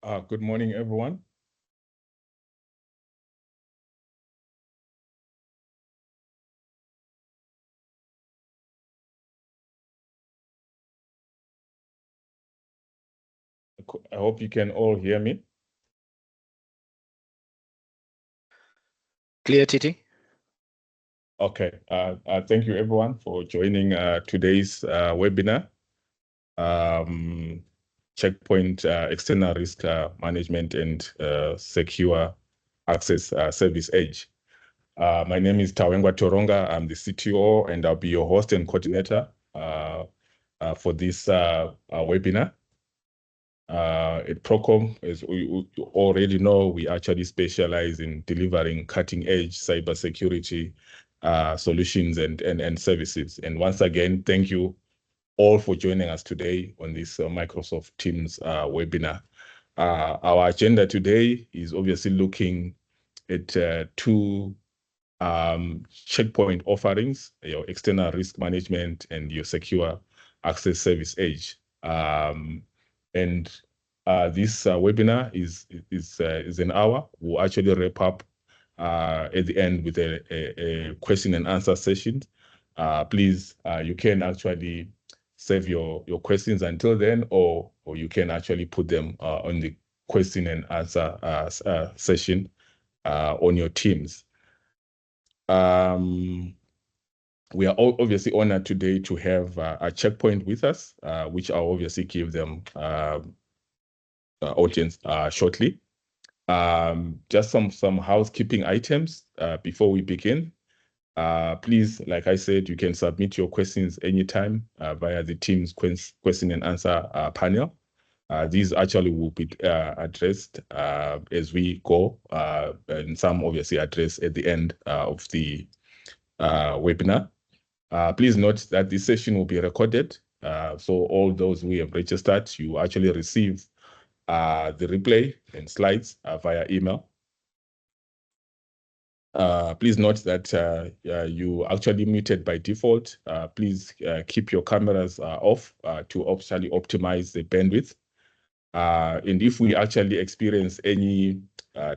Good morning, everyone. I hope you can all hear me. Clear, Titi? Okay. Thank you, everyone, for joining today's webinar. Checkpoint External Risk Management and Secure Access Service Edge. My name is Tawengwa Toronga. I'm the CTO, and I'll be your host and coordinator for this webinar. At Procom, as we already know, we actually specialize in delivering cutting-edge cybersecurity solutions and services. And once again, thank you all for joining us today on this Microsoft Teams webinar. Our agenda today is obviously looking at two checkpoint offerings: your external risk management and your secure access service edge. And this webinar is an hour. We'll actually wrap up at the end with a question and answer session. Please, you can actually save your questions until then, or you can actually put them on the question and answer session on your Teams. We are obviously honored today to have a Checkpoint with us, which I'll obviously give them audience shortly. Just some housekeeping items before we begin. Please, like I said, you can submit your questions anytime via the Teams question and answer panel. These actually will be addressed as we go, and some obviously addressed at the end of the webinar. Please note that this session will be recorded. So all those who have registered, you actually receive the replay and slides via email. Please note that you actually muted by default. Please keep your cameras off to actually optimize the bandwidth. And if we actually experience any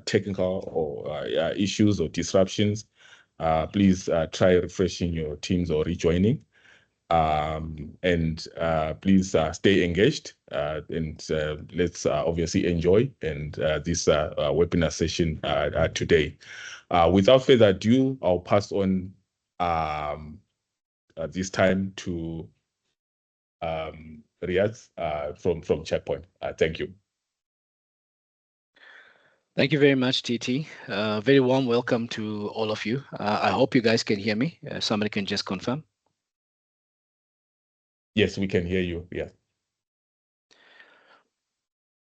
technical or issues or disruptions, please try refreshing your Teams or rejoining. And please stay engaged and let's obviously enjoy this webinar session today. Without further ado, I'll pass on this time to Riyaz from Checkpoint. Thank you. Thank you very much, TT. Very warm welcome to all of you. I hope you guys can hear me. Somebody can just confirm. Yes, we can hear you. Yeah.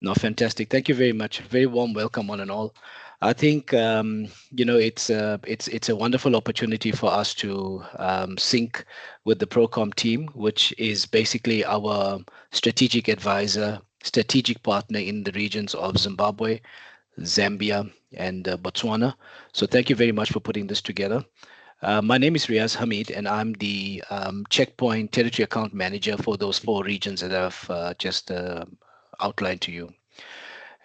No, fantastic. Thank you very much. Very warm welcome, one and all. I think it's a wonderful opportunity for us to sync with the Procom team, which is basically our strategic advisor, strategic partner in the regions of Zimbabwe, Zambia, and Botswana. So thank you very much for putting this together. My name is Riaz Hamid, and I'm the Checkpoint Territory Account Manager for those 4 regions that I've just outlined to you.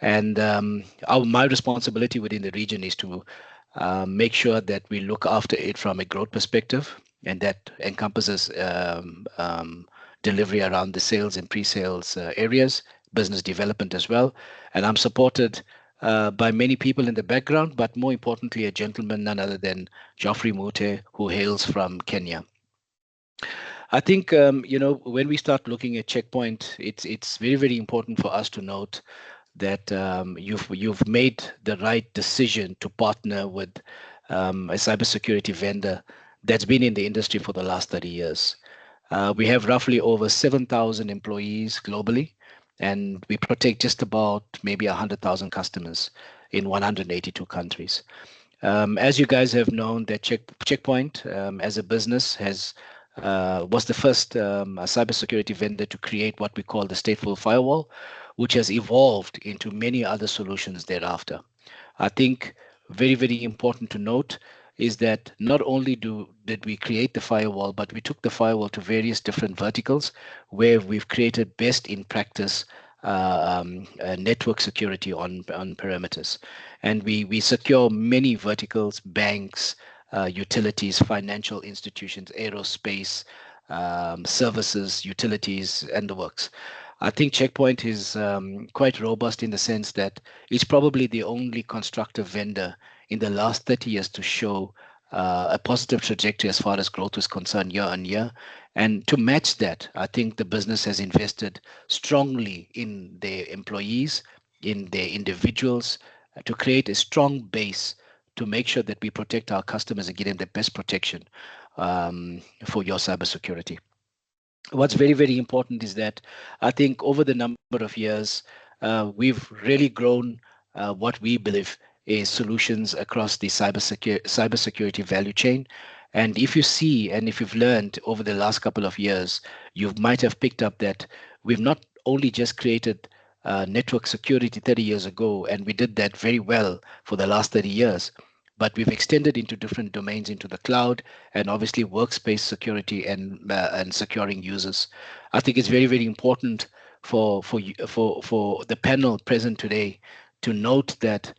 And my responsibility within the region is to make sure that we look after it from a growth perspective, and that encompasses delivery around the sales and pre-sales areas, business development as well. And I'm supported by many people in the background, but more importantly, a gentleman, none other than Geoffrey Mute, who hails from Kenya. I think when we start looking at Checkpoint, it's very, very important for us to note that you've made the right decision to partner with a cybersecurity vendor that's been in the industry for the last 30 years. We have roughly over 7,000 employees globally, and we protect just about maybe 100,000 customers in 182 countries. As you guys have known, that Checkpoint as a business was the first cybersecurity vendor to create what we call the stateful firewall, which has evolved into many other solutions thereafter. I think very, very important to note is that not only did we create the firewall, but we took the firewall to various different verticals where we've created best in practice network security on perimeters. And we secure many verticals, banks, utilities, financial institutions, aerospace, services, utilities, and the works. I think Checkpoint is quite robust in the sense that it's probably the only constructive vendor in the last 30 years to show a positive trajectory as far as growth is concerned year on year. And to match that, I think the business has invested strongly in their employees, in their individuals, to create a strong base to make sure that we protect our customers and give them the best protection for your cybersecurity. What's very, very important is that I think over the number of years, we've really grown what we believe is solutions across the cybersecurity value chain. And if you see, and if you've learned over the last couple of years, you might have picked up that we've not only just created network security 30 years ago, and we did that very well for the last 30 years, but we've extended into different domains, into the cloud, and obviously workspace security and securing users. I think it's very, very important for the panel present today to note that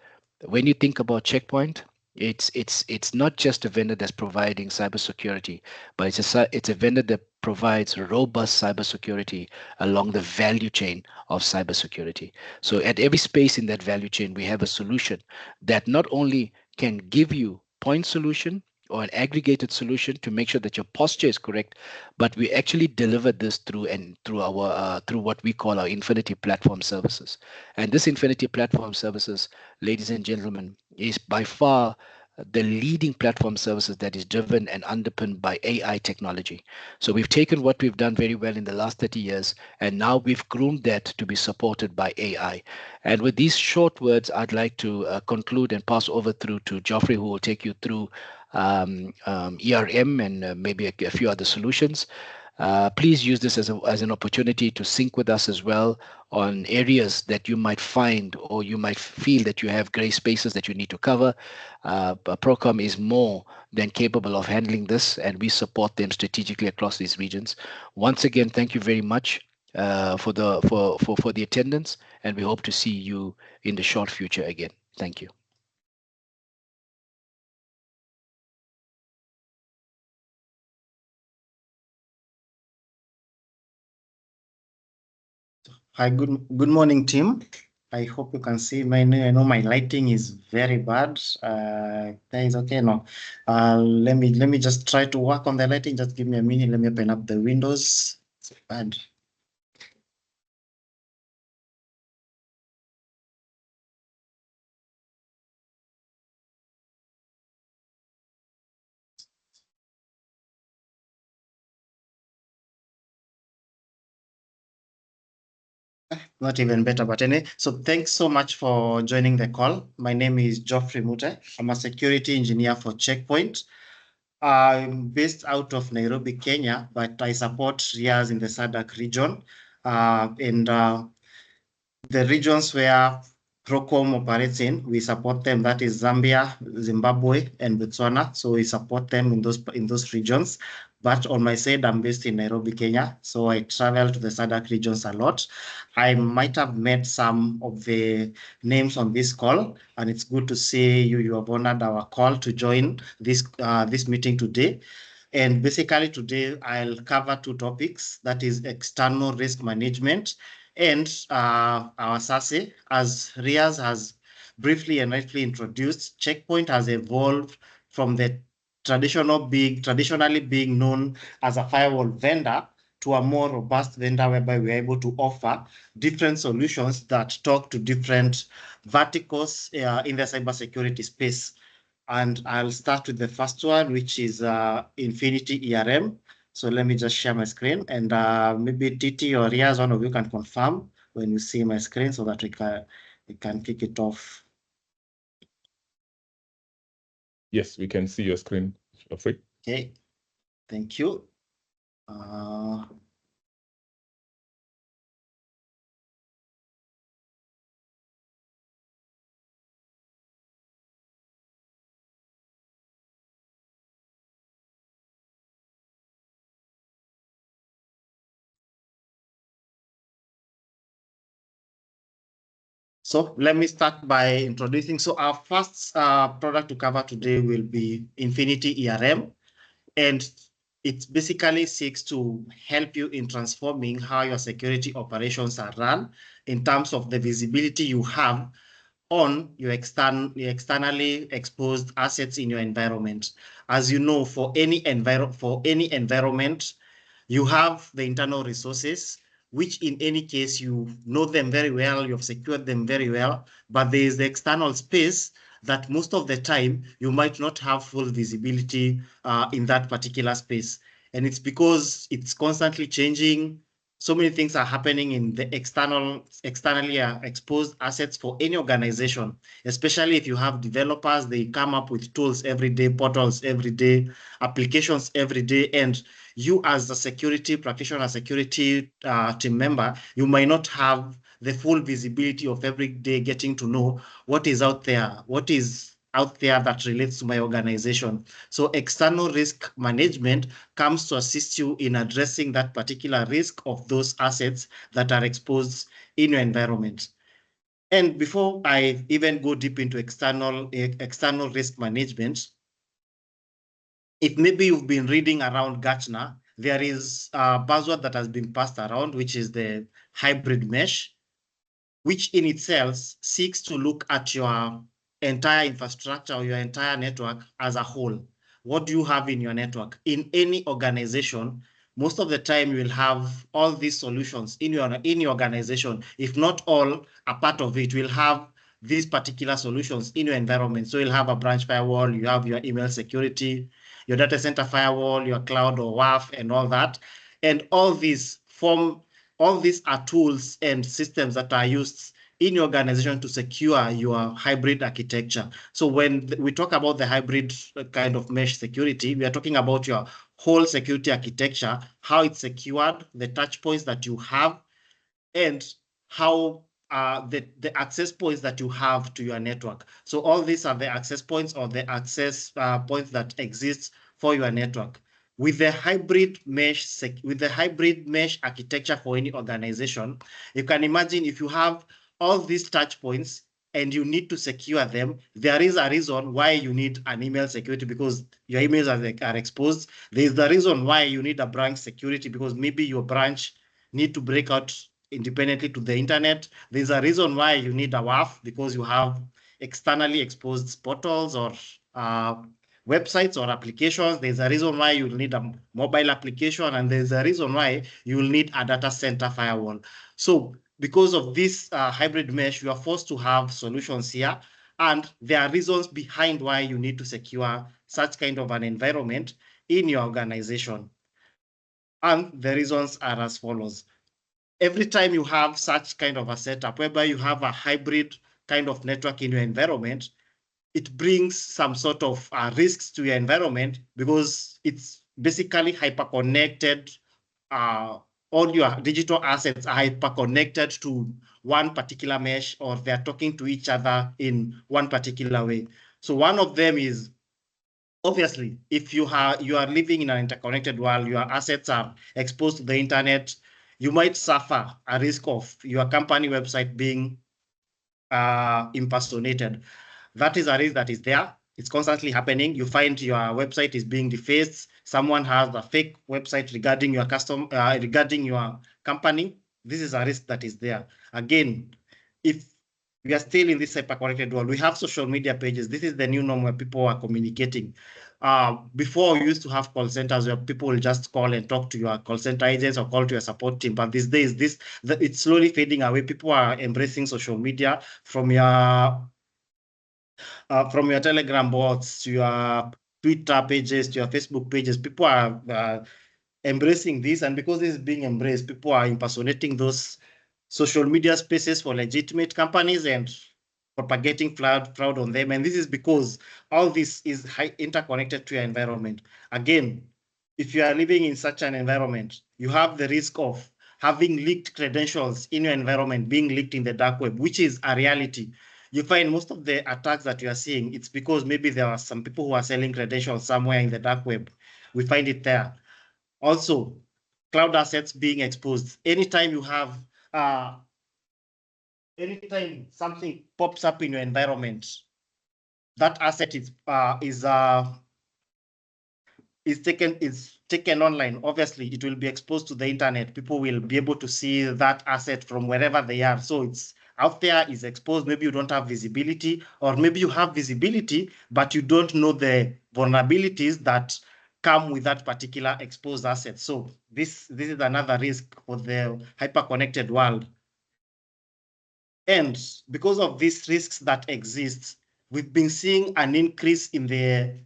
when you think about Checkpoint, it's not just a vendor that's providing cybersecurity, but it's a vendor that provides robust cybersecurity along the value chain of cybersecurity. So at every space in that value chain, we have a solution that not only can give you point solution or an aggregated solution to make sure that your posture is correct, but we actually deliver this through what we call our Infinity Platform Services. And this Infinity Platform Services, ladies and gentlemen, is by far the leading platform services that is driven and underpinned by AI technology. So we've taken what we've done very well in the last 30 years, and now we've groomed that to be supported by AI. And with these short words, I'd like to conclude and pass over through to Geoffrey, who will take you through ERM and maybe a few other solutions. Please use this as an opportunity to sync with us as well on areas that you might find or you might feel that you have gray spaces that you need to cover. Procom is more than capable of handling this, and we support them strategically across these regions. Once again, thank you very much for the attendance, and we hope to see you in the short future again. Thank you. Hi, good morning, team. I hope you can see my name. I know my lighting is very bad. That is okay. No, let me just try to work on the lighting. Just give me a minute. Let me open up the windows. It's bad. Not even better, but anyway. So thanks so much for joining the call. My name is Geoffrey Mute. I'm a security engineer for Checkpoint. I'm based out of Nairobi, Kenya, but I support RIAs in the SADC region. The regions where Procom operates in, we support them. That is Zambia, Zimbabwe, and Botswana. So we support them in those regions. But on my side, I'm based in Nairobi, Kenya. So I travel to the SADC regions a lot. I might have met some of the names on this call, and it's good to see you. You have honored our call to join this meeting today. And basically today, I'll cover two topics. That is external risk management and our SASE. As Riaz has briefly and rightly introduced, Checkpoint has evolved from the traditionally being known as a firewall vendor to a more robust vendor whereby we're able to offer different solutions that talk to different verticals in the cybersecurity space. And I'll start with the first one, which is Infinity ERM. So let me just share my screen, and maybe Titi or Riaz, one of you can confirm when you see my screen so that we can kick it off. Yes, we can see your screen, Geoffrey. Okay, thank you. So let me start by introducing. So our first product to cover today will be Infinity ERM, and it basically seeks to help you in transforming how your security operations are run in terms of the visibility you have on your externally exposed assets in your environment. As you know, for any environment, you have the internal resources, which in any case, you know them very well, you've secured them very well, but there is the external space that most of the time you might not have full visibility in that particular space. And it's because it's constantly changing. So many things are happening in the externally exposed assets for any organization, especially if you have developers. They come up with tools every day, portals every day, applications every day, and you as a security practitioner, security team member, you might not have the full visibility of every day getting to know what is out there, that relates to my organization. So external risk management comes to assist you in addressing that particular risk of those assets that are exposed in your environment. And before I even go deep into external risk management, if maybe you've been reading around Gartner, there is a buzzword that has been passed around, which is the hybrid mesh, which in itself seeks to look at your entire infrastructure or your entire network as a whole. What do you have in your network? In any organization, most of the time you will have all these solutions in your organization. If not all, a part of it will have these particular solutions in your environment. So you'll have a branch firewall, you have your email security, your data center firewall, your cloud or WAF, and all that. And all these are tools and systems that are used in your organization to secure your hybrid architecture. So when we talk about the hybrid kind of mesh security, we are talking about your whole security architecture, how it's secured, the touch points that you have, and how the access points that you have to your network. So all these are the access points or the access points that exist for your network. With the hybrid mesh architecture for any organization, you can imagine if you have all these touch points and you need to secure them, there is a reason why you need an email security, because your emails are exposed. There is the reason why you need a branch security, because maybe your branch need to break out independently to the internet. There's a reason why you need a WAF, because you have externally exposed portals or websites or applications. There's a reason why you'll need a mobile application, and there's a reason why you'll need a data center firewall. So because of this hybrid mesh, you are forced to have solutions here, and there are reasons behind why you need to secure such kind of an environment in your organization. And the reasons are as follows. Every time you have such kind of a setup, whereby you have a hybrid kind of network in your environment, it brings some sort of risks to your environment, because it's basically hyper-connected. All your digital assets are hyper-connected to one particular mesh, or they're talking to each other in one particular way. So one of them is, obviously, if you are living in an interconnected world, your assets are exposed to the internet, you might suffer a risk of your company website being impersonated. That is a risk that is there. It's constantly happening. You find your website is being defaced. Someone has a fake website regarding your regarding your company. This is a risk that is there. Again, if we are still in this hyper-connected world, we have social media pages. This is the new norm where people are communicating. Before, we used to have call centers where people will just call and talk to your call center agents or call to your support team. But these days, it's slowly fading away. People are embracing social media from your Telegram bots to your Twitter pages to your Facebook pages. People are embracing this, and because this is being embraced, people are impersonating those social media spaces for legitimate companies and propagating fraud on them. And this is because all this is interconnected to your environment. Again, if you are living in such an environment, you have the risk of having leaked credentials in your environment being leaked in the dark web, which is a reality. You find most of the attacks that you are seeing, it's because maybe there are some people who are selling credentials somewhere in the dark web. We find it there. Also, cloud assets being exposed. Anytime you have anytime something pops up in your environment, that asset is taken online. Obviously, it will be exposed to the internet. People will be able to see that asset from wherever they are. So it's out there, is exposed. Maybe you don't have visibility, or maybe you have visibility, but you don't know the vulnerabilities that come with that particular exposed asset. So this is another risk for the hyper-connected world. And because of these risks that exist, we've been seeing an increase in the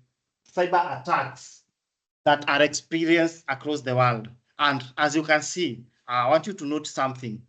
cyber attacks that are experienced across the world. And as you can see, I want you to note something.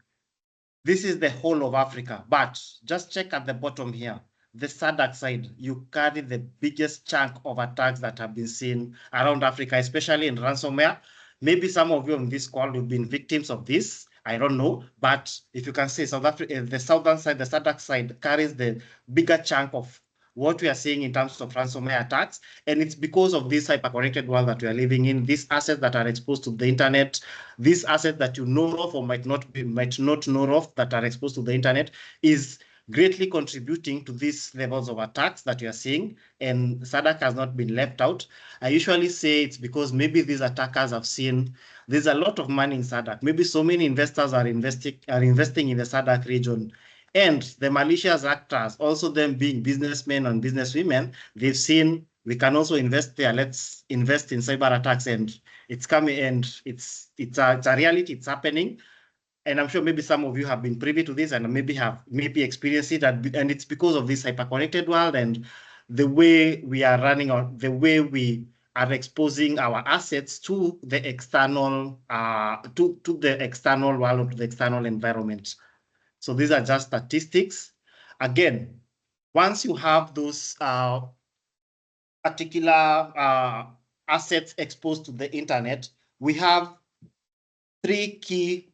This is the whole of Africa, but just check at the bottom here. The SADC side, you carry the biggest chunk of attacks that have been seen around Africa, especially in ransomware. Maybe some of you on this call have been victims of this. I don't know, but if you can see, South Africa, the southern side, the SADC side carries the bigger chunk of what we are seeing in terms of ransomware attacks. And it's because of this hyper-connected world that we are living in, these assets that are exposed to the internet, these assets that you know of or might not know of that are exposed to the internet, is greatly contributing to these levels of attacks that you are seeing, and SADC has not been left out. I usually say it's because maybe these attackers have seen there's a lot of money in SADC. Maybe so many investors are investing in the SADC region. And the malicious actors, also them being businessmen and businesswomen, they've seen we can also invest there. Let's invest in cyber attacks, and it's coming, and it's a reality. It's happening, and I'm sure maybe some of you have been privy to this and maybe experienced it, and it's because of this hyper-connected world and the way we are running, or the way we are exposing our assets to the external to the external world, or to the external environment. So these are just statistics. Again, once you have those particular assets exposed to the internet, we have three key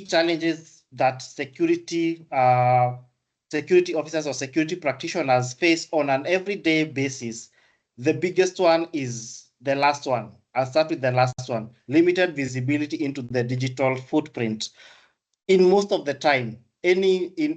challenges that security officers or security practitioners face on an everyday basis. The biggest one is the last one. I'll start with the last one: limited visibility into the digital footprint. In most of the time, in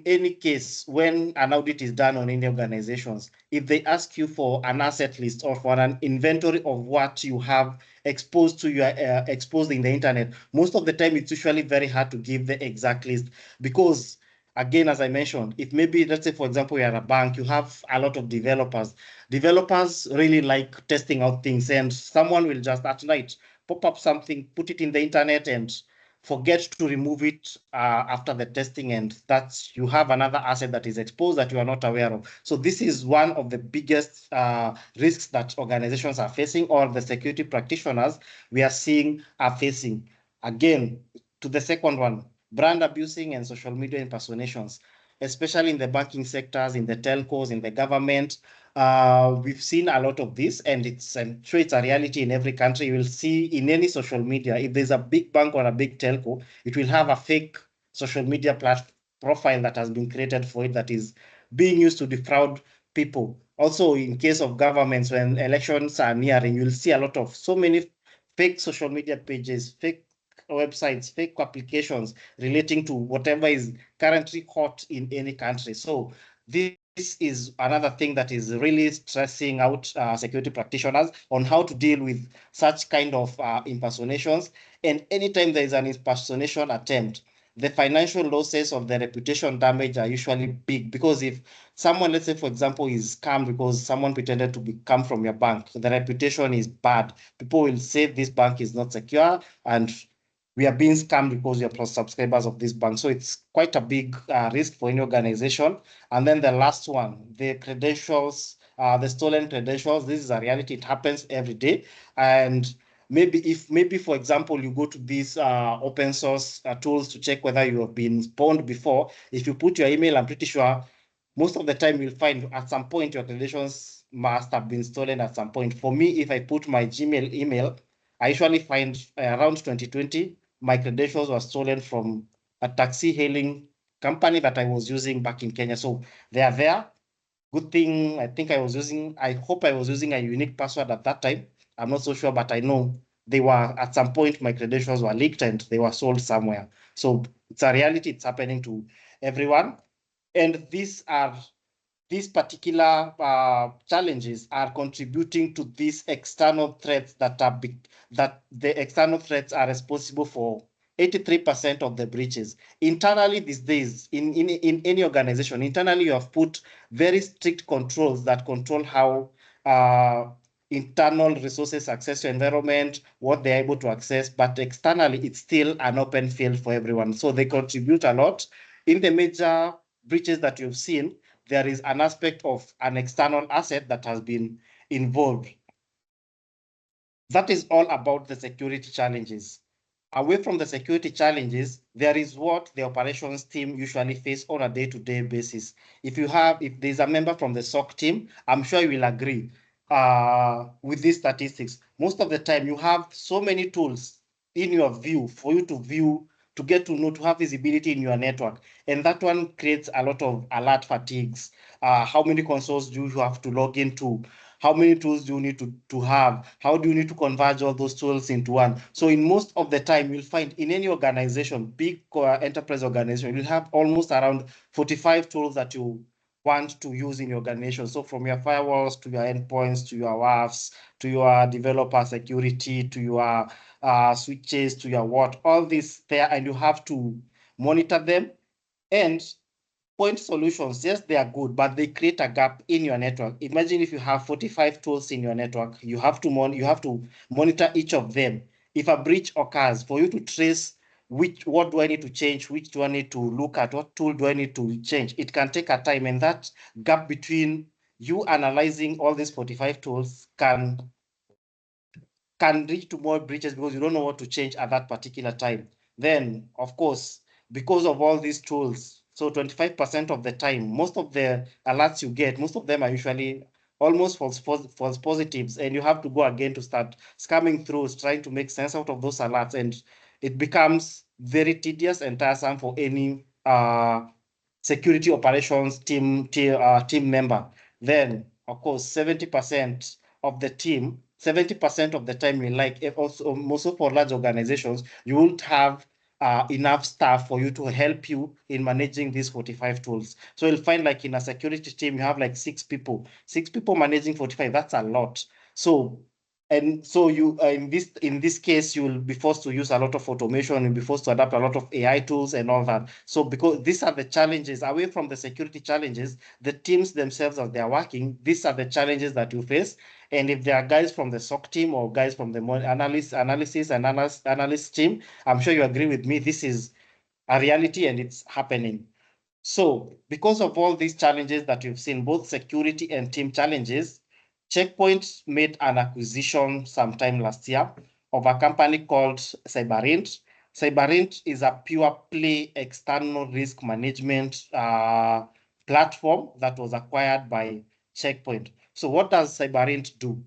any case, when an audit is done on any organizations, if they ask you for an asset list or for an inventory of what you have exposed to your exposed in the internet, most of the time it's usually very hard to give the exact list, because again, as I mentioned, if maybe, let's say, for example, you're a bank, you have a lot of developers. Developers really like testing out things, and someone will just at night pop up something, put it in the internet, and forget to remove it after the testing, and that's, you have another asset that is exposed that you are not aware of. So this is one of the biggest risks that organizations are facing, or the security practitioners we are seeing are facing. Again, to the second one, brand abusing and social media impersonations, especially in the banking sectors, in the telcos, in the government. We've seen a lot of this, and I'm sure it's a reality in every country. You will see in any social media, if there's a big bank or a big telco, it will have a fake social media profile that has been created for it, that is being used to defraud people. Also, in case of governments, when elections are nearing, you'll see a lot of so many fake social media pages, fake websites, fake applications relating to whatever is currently hot in any country. So this is another thing that is really stressing out security practitioners on how to deal with such kind of impersonations. And anytime there is an impersonation attempt, the financial losses of the reputation damage are usually big, because if someone, let's say, for example, is scammed because someone pretended to come from your bank, the reputation is bad. People will say this bank is not secure, and we are being scammed because we are subscribers of this bank. So it's quite a big risk for any organization. And then the last one, the credentials, the stolen credentials. This is a reality. It happens every day. And maybe for example, you go to these open source tools to check whether you have been spawned before. If you put your email, I'm pretty sure most of the time you'll find at some point your credentials must have been stolen at some point. For me, if I put my Gmail email, I usually find around 2020, my credentials were stolen from a taxi hailing company that I was using back in Kenya. So they are there. Good thing, I hope I was using a unique password at that time. I'm not so sure, but I know they were, at some point, my credentials were leaked and they were sold somewhere. So it's a reality. It's happening to everyone. And these particular challenges are contributing to these external threats that the external threats are responsible for 83% of the breaches. Internally these days, in any organization, internally you have put very strict controls that control how internal resources access to environment, what they're able to access, but externally it's still an open field for everyone. So they contribute a lot. In the major breaches that you've seen, there is an aspect of an external asset that has been involved. That is all about the security challenges. Away from the security challenges, there is what the operations team usually face on a day-to-day basis. If there's a member from the SOC team, I'm sure you will agree with these statistics. Most of the time, you have so many tools in your view for you to view, to get to know, to have visibility in your network. And that one creates a lot of alert fatigues. How many consoles do you have to log into? How many tools do you need to have? How do you need to converge all those tools into one? So in most of the time, you'll find in any organization, big enterprise organization, you'll have almost around 45 tools that you want to use in your organization. So from your firewalls to your endpoints, to your WAFs, to your developer security, to your switches, to your what, all this there, and you have to monitor them. And point solutions, yes, they are good, but they create a gap in your network. Imagine if you have 45 tools in your network, you have to monitor each of them. If a breach occurs, for you to trace what do I need to change, which do I need to look at, what tool do I need to change, it can take a time, and that gap between you analyzing all these 45 tools can lead to more breaches because you don't know what to change at that particular time. Then, of course, because of all these tools, so 25% of the time, most of the alerts you get, most of them are usually almost false positives, and you have to go again to start scamming through, trying to make sense out of those alerts, and it becomes very tedious and tiresome for any security operations team member. Then, of course, 70% of the team, 70% of the time, also for large organizations, you won't have enough staff for you to help you in managing these 45 tools. So you'll find like in a security team, you have like 6 people managing 45. That's a lot. So you in this case, you will be forced to use a lot of automation, you'll be forced to adapt a lot of AI tools and all that. So because these are the challenges, away from the security challenges, the teams themselves as they are working, these are the challenges that you face. And if there are guys from the SOC team or guys from the analyst team, I'm sure you agree with me, this is a reality and it's happening. So because of all these challenges that you've seen, both security and team challenges, Checkpoint made an acquisition sometime last year of a company called Cyberint. Cyberint is a pure play external risk management platform that was acquired by Checkpoint. So what does Cyberint do?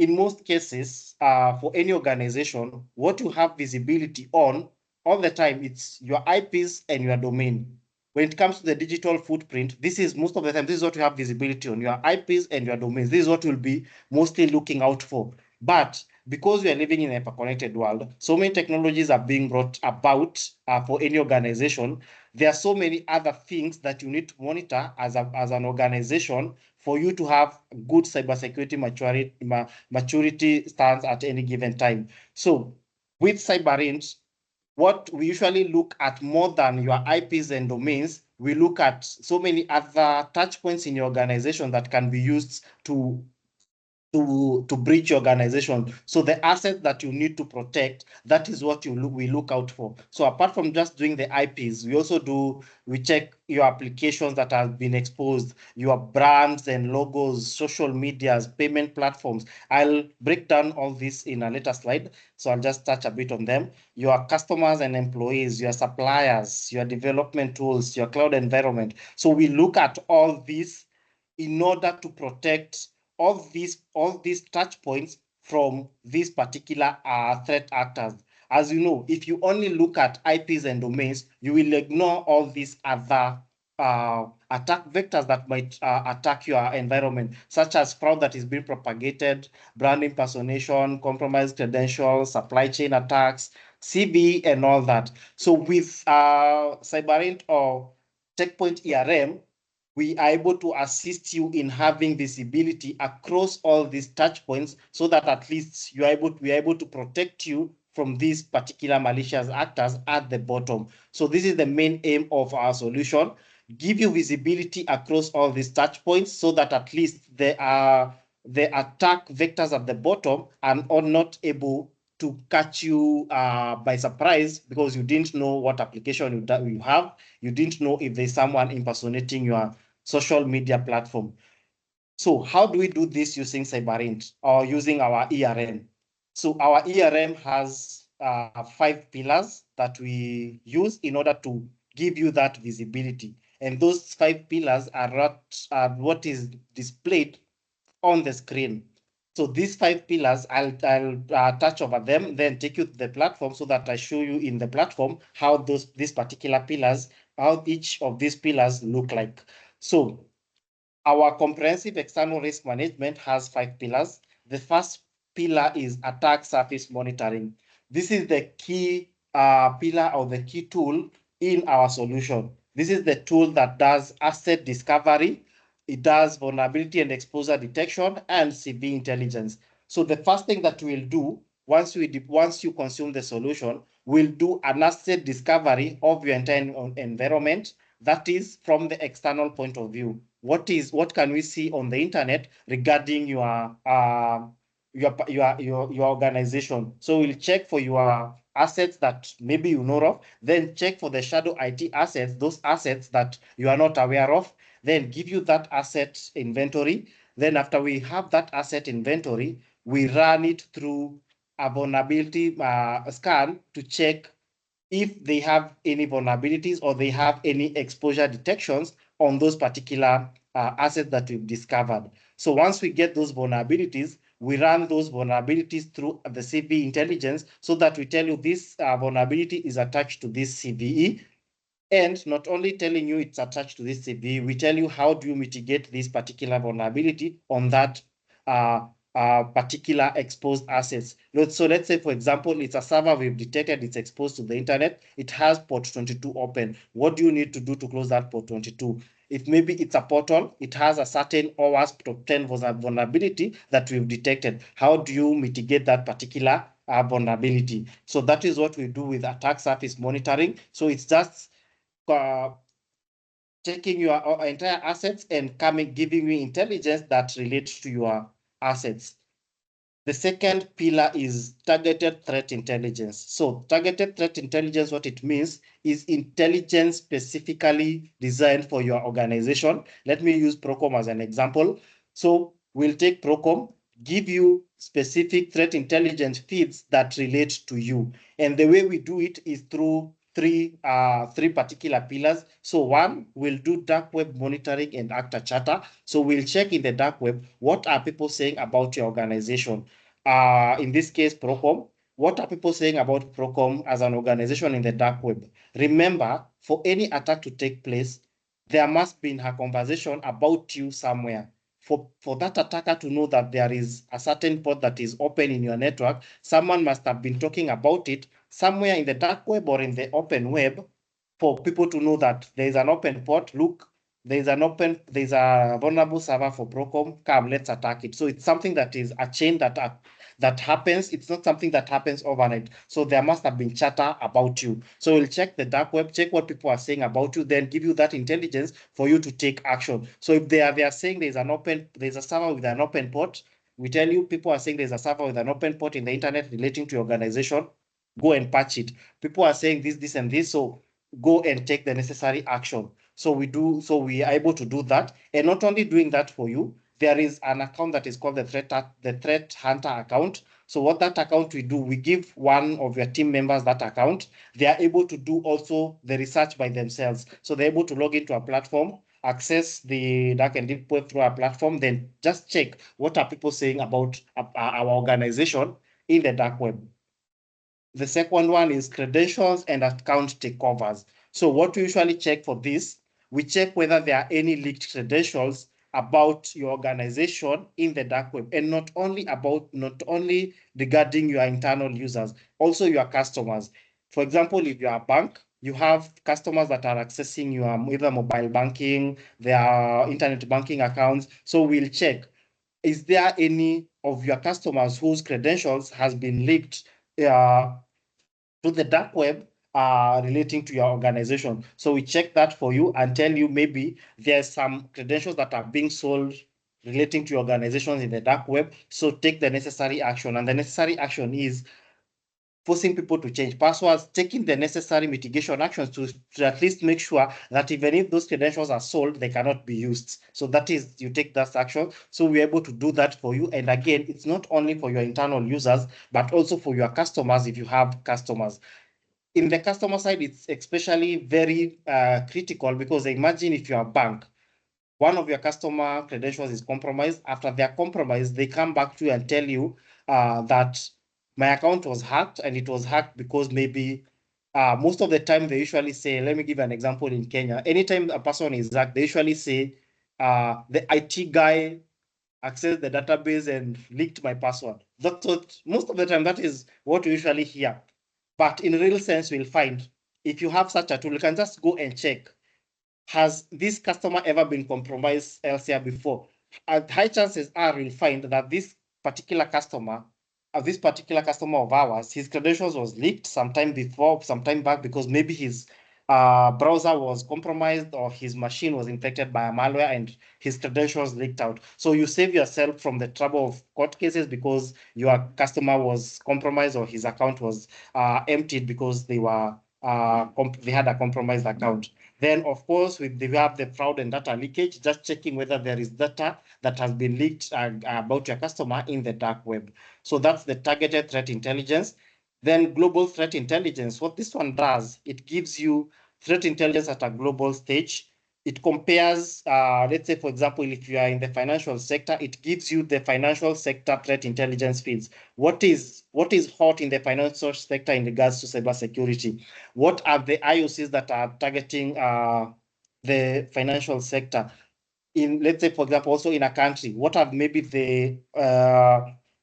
In most cases, for any organization, what you have visibility on all the time, it's your IPs and your domain. When it comes to the digital footprint, this is most of the time, this is what you have visibility on, your IPs and your domains. This is what you'll be mostly looking out for. But because we are living in a hyper-connected world, so many technologies are being brought about for any organization. There are so many other things that you need to monitor as an organization for you to have good cybersecurity maturity stance at any given time. So with Cyberint, what we usually look at more than your IPs and domains, we look at so many other touch points in your organization that can be used to breach your organization. So the asset that you need to protect, that is what we look out for. So apart from just doing the IPs, we check your applications that have been exposed, your brands and logos, social medias, payment platforms. I'll break down all this in a later slide, so I'll just touch a bit on them. Your customers and employees, your suppliers, your development tools, your cloud environment. So we look at all these in order to protect all these touch points from these particular threat actors. As you know, if you only look at IPs and domains, you will ignore all these other attack vectors that might attack your environment, such as fraud that is being propagated, brand impersonation, compromised credentials, supply chain attacks, CVE, and all that. So with Cyberint or Checkpoint ERM, we are able to assist you in having visibility across all these touch points so that at least we are able to protect you from these particular malicious actors at the bottom. So this is the main aim of our solution. Give you visibility across all these touch points so that at least the attack vectors at the bottom are not able to catch you by surprise because you didn't know what application you have. You didn't know if there's someone impersonating your social media platform. So how do we do this using CyberInt or using our ERM? So our ERM has 5 pillars that we use in order to give you that visibility. And those 5 pillars are what is displayed on the screen. So these 5 pillars, I'll touch over them, then take you to the platform so that I show you in the platform how these particular pillars, how each of these pillars look like. So our comprehensive external risk management has 5 pillars. The first pillar is attack surface monitoring. This is the key pillar or the key tool in our solution. This is the tool that does asset discovery. It does vulnerability and exposure detection and CV intelligence. So the first thing that we'll do once you consume the solution, we'll do an asset discovery of your entire environment. That is from the external point of view. What can we see on the internet regarding your organization? So we'll check for your assets that maybe you know of, then check for the shadow IT assets, those assets that you are not aware of, then give you that asset inventory. Then after we have that asset inventory, we run it through a vulnerability scan to check if they have any vulnerabilities or they have any exposure detections on those particular assets that we've discovered. So once we get those vulnerabilities, we run those vulnerabilities through the CV intelligence so that we tell you this vulnerability is attached to this CVE. And not only telling you it's attached to this CVE, we tell you how do you mitigate this particular vulnerability on that particular exposed assets. So let's say, for example, it's a server we've detected it's exposed to the internet. It has port 22 open. What do you need to do to close that port 22? If maybe it's a portal, it has a certain OWASP top 10 vulnerability that we've detected. How do you mitigate that particular vulnerability? So that is what we do with attack surface monitoring. So it's just checking your entire assets and giving you intelligence that relates to your assets. The second pillar is targeted threat intelligence. So targeted threat intelligence, what it means is intelligence specifically designed for your organization. Let me use Procom as an example. So we'll take Procom, give you specific threat intelligence feeds that relate to you. And the way we do it is through three particular pillars. So one, we'll do dark web monitoring and actor chatter. So we'll check in the dark web, what are people saying about your organization? In this case, Procom, what are people saying about Procom as an organization in the dark web? Remember, for any attack to take place, there must be a conversation about you somewhere. For that attacker to know that there is a certain port that is open in your network, someone must have been talking about it somewhere in the dark web or in the open web for people to know that there is an open port. Look, there's a vulnerable server for Procom. Come, let's attack it. So it's something that is a chain that happens. It's not something that happens overnight. So there must have been chatter about you. So we'll check the dark web, check what people are saying about you, then give you that intelligence for you to take action. So if they are saying there's a server with an open port, we tell you people are saying there's a server with an open port in the internet relating to your organization, go and patch it. People are saying this, and this, so go and take the necessary action. So we are able to do that. And not only doing that for you, there is an account that is called the threat hunter account. So what that account we do, we give one of your team members that account. They are able to do also the research by themselves. So they're able to log into a platform, access the dark and deep web through our platform, then just check what are people saying about our organization in the dark web. The second one is credentials and account takeovers. So what we usually check for this, we check whether there are any leaked credentials about your organization in the dark web, and not only regarding your internal users, also your customers. For example, if you're a bank, you have customers that are accessing your either mobile banking, their internet banking accounts. So we'll check, is there any of your customers whose credentials has been leaked to the dark web relating to your organization? So we check that for you and tell you maybe there's some credentials that are being sold relating to your organizations in the dark web. So take the necessary action. And the necessary action is forcing people to change passwords, taking the necessary mitigation actions to at least make sure that even if those credentials are sold, they cannot be used. So that is, you take that action. So we're able to do that for you. And again, it's not only for your internal users, but also for your customers if you have customers. In the customer side, it's especially very critical, because imagine if you're a bank, one of your customer credentials is compromised. After they're compromised, they come back to you and tell you that my account was hacked, and it was hacked because maybe most of the time they usually say, let me give an example in Kenya. Anytime a person is hacked, they usually say the IT guy accessed the database and leaked my password. That's what, most of the time, that is what we usually hear. But in real sense, we'll find, if you have such a tool, you can just go and check, has this customer ever been compromised elsewhere before? And high chances are you'll find that this particular customer of ours, his credentials was leaked sometime back, because maybe his browser was compromised or his machine was infected by a malware and his credentials leaked out. So you save yourself from the trouble of court cases because your customer was compromised or his account was emptied because they had a compromised account. Then, of course, we have the fraud and data leakage, just checking whether there is data that has been leaked about your customer in the dark web. So that's the targeted threat intelligence. Then global threat intelligence, what this one does, it gives you threat intelligence at a global stage. It compares, let's say, for example, if you are in the financial sector, it gives you the financial sector threat intelligence feeds. What is hot in the financial sector in regards to cybersecurity? What are the IOCs that are targeting the financial sector? In, let's say, for example, also in a country, what are maybe the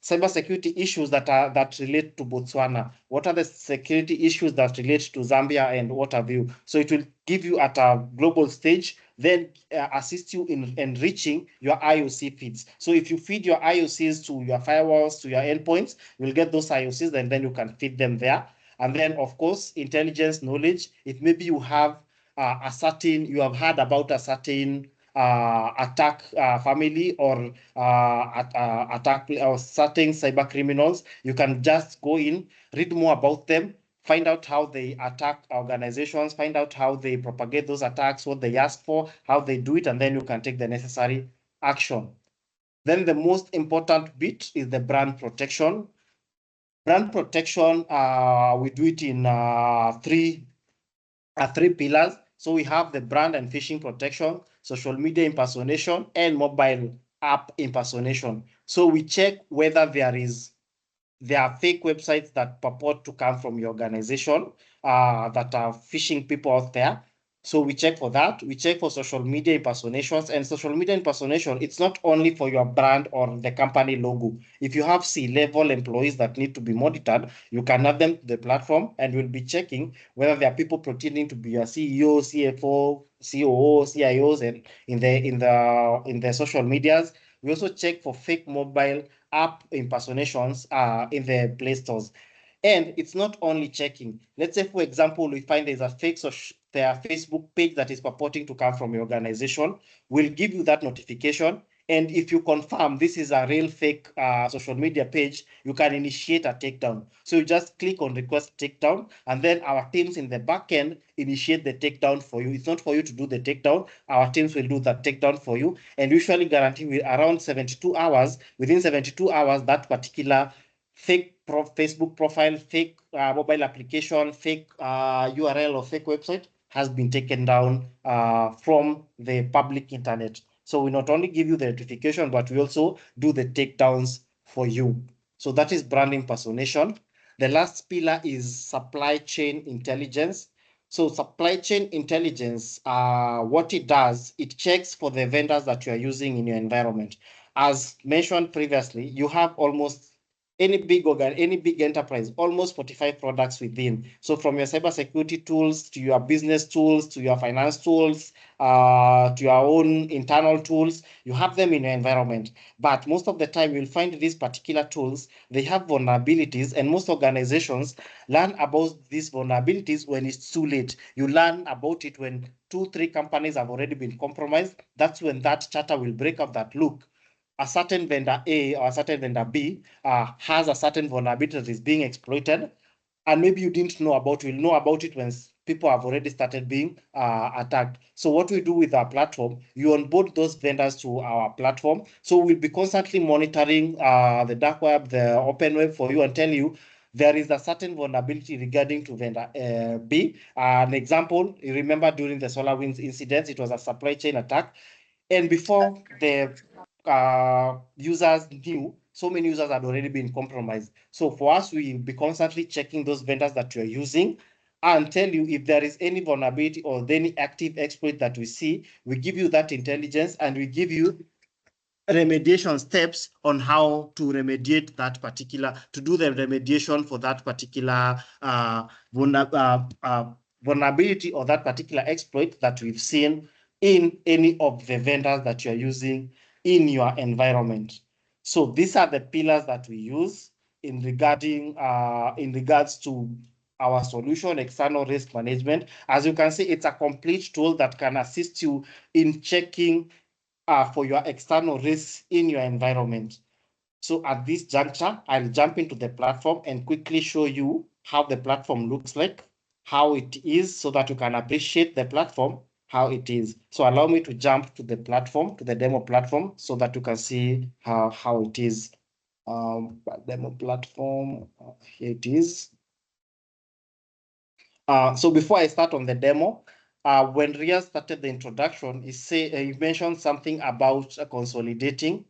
cybersecurity issues that relate to Botswana? What are the security issues that relate to Zambia and what have you? So it will give you at a global stage, then assist you in enriching your IOC feeds. So if you feed your IOCs to your firewalls, to your endpoints, you'll get those IOCs, and then you can feed them there. And then, of course, intelligence knowledge. If maybe you have you have heard about a certain attack family or attack or certain cyber criminals, you can just go in, read more about them, find out how they attack organizations, find out how they propagate those attacks, what they ask for, how they do it, and then you can take the necessary action. Then the most important bit is the brand protection. Brand protection, we do it in three pillars. So we have the brand and phishing protection, social media impersonation, and mobile app impersonation. So we check whether there are fake websites that purport to come from your organization that are phishing people out there. So we check for that. We check for social media impersonations. And social media impersonation, it's not only for your brand or the company logo. If you have C-level employees that need to be monitored, you can add them to the platform, and we'll be checking whether there are people pretending to be your CEO, CFO, COO, CIOs, and in the social medias. We also check for fake mobile app impersonations in the Play Stores. And it's not only checking. Let's say, for example, we find there's a Facebook page that is purporting to come from your organization. We'll give you that notification. And if you confirm this is a real fake social media page, you can initiate a takedown. So you just click on request takedown, and then our teams in the backend initiate the takedown for you. It's not for you to do the takedown. Our teams will do that takedown for you, and usually guarantee around 72 hours. Within 72 hours, that particular fake Facebook profile, fake mobile application, fake URL or fake website has been taken down from the public internet. So we not only give you the notification, but we also do the takedowns for you. So that is brand impersonation. The last pillar is supply chain intelligence. So supply chain intelligence, what it does, it checks for the vendors that you are using in your environment. As mentioned previously, you have almost any big enterprise, almost 45 products within. So from your cybersecurity tools to your business tools to your finance tools to your own internal tools, you have them in your environment. But most of the time, you'll find these particular tools, they have vulnerabilities, and most organizations learn about these vulnerabilities when it's too late. You learn about it when 2-3 companies have already been compromised. That's when that chatter will break up that, look, a certain vendor A or a certain vendor B has a certain vulnerability that is being exploited, and maybe you didn't know about it. You'll know about it when people have already started being attacked. So what we do with our platform, you onboard those vendors to our platform. So we'll be constantly monitoring the dark web, the open web for you, and tell you there is a certain vulnerability regarding to vendor B. An example, you remember during the SolarWinds incident, it was a supply chain attack. And before the users knew, so many users had already been compromised. So for us, we'll be constantly checking those vendors that you're using and tell you if there is any vulnerability or any active exploit that we see. We give you that intelligence and we give you remediation steps on how to remediate that particular, to do the remediation for that particular vulnerability or that particular exploit that we've seen in any of the vendors that you're using in your environment. So these are the pillars that we use in regards to our solution, external risk management. As you can see, it's a complete tool that can assist you in checking for your external risks in your environment. So at this juncture, I'll jump into the platform and quickly show you how the platform looks like, how it is, so that you can appreciate the platform, how it is. So allow me to jump to the platform, to the demo platform, so that you can see how it is. Demo platform, here it is. So before I start on the demo, when Ria started the introduction, he mentioned something about consolidating.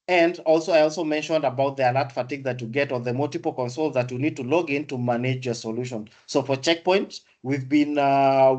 And also, I also mentioned about the alert fatigue that you get or the multiple consoles that you need to log in to manage your solution. So for Checkpoint, we've been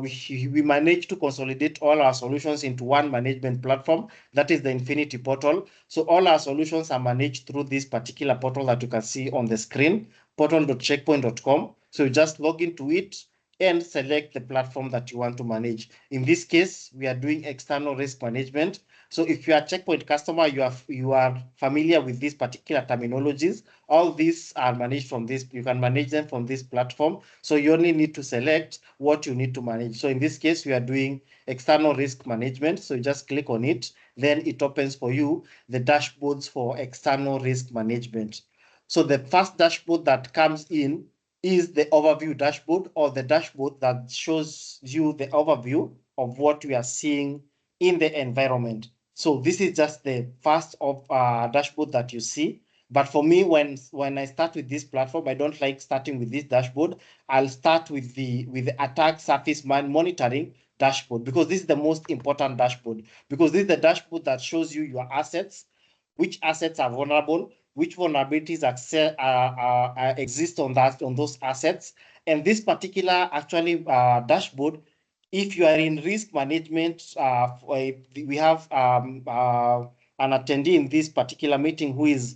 we managed to consolidate all our solutions into one management platform. That is the Infinity Portal. So all our solutions are managed through this particular portal that you can see on the screen, portal.checkpoint.com. So you just log into it and select the platform that you want to manage. In this case, we are doing external risk management. So if you are a Checkpoint customer, you are familiar with these particular terminologies. All these are managed from this. You can manage them from this platform. So you only need to select what you need to manage. So in this case, we are doing external risk management. So you just click on it. Then it opens for you the dashboards for external risk management. So the first dashboard that comes in is the overview dashboard, or the dashboard that shows you the overview of what we are seeing in the environment. So this is just the first of dashboard that you see. But for me, when I start with this platform, I don't like starting with this dashboard. I'll start with the attack surface monitoring dashboard, because this is the most important dashboard, because this is the dashboard that shows you your assets, which assets are vulnerable, which vulnerabilities exist on those assets. And this particular dashboard, if you are in risk management, we have an attendee in this particular meeting who is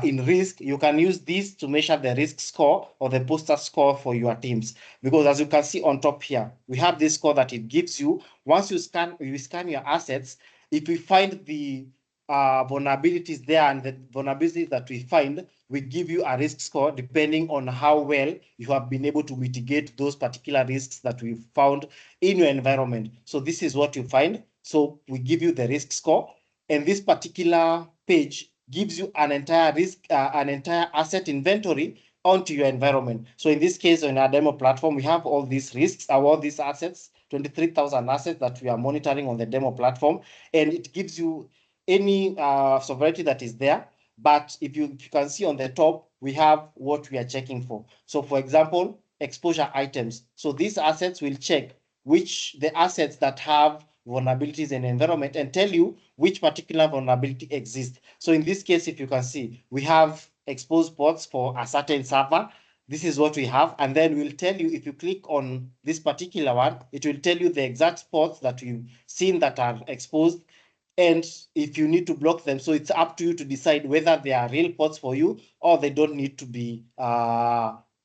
in risk. You can use this to measure the risk score or the poster score for your teams. Because as you can see on top here, we have this score that it gives you. Once you scan your assets, if we find the vulnerabilities there, and the vulnerabilities that we find, we give you a risk score depending on how well you have been able to mitigate those particular risks that we've found in your environment. So this is what you find. So we give you the risk score, and this particular page gives you an entire asset inventory onto your environment. So in this case, on our demo platform, we have all these risks, all these assets, 23,000 assets that we are monitoring on the demo platform, and it gives you any sovereignty that is there. But if you can see on the top, we have what we are checking for. So for example, exposure items. So these assets will check the assets that have vulnerabilities in the environment and tell you which particular vulnerability exists. So in this case, if you can see, we have exposed ports for a certain server. This is what we have. And then we'll tell you, if you click on this particular one, it will tell you the exact ports that we've seen that are exposed and if you need to block them. So it's up to you to decide whether they are real ports for you or they don't need to be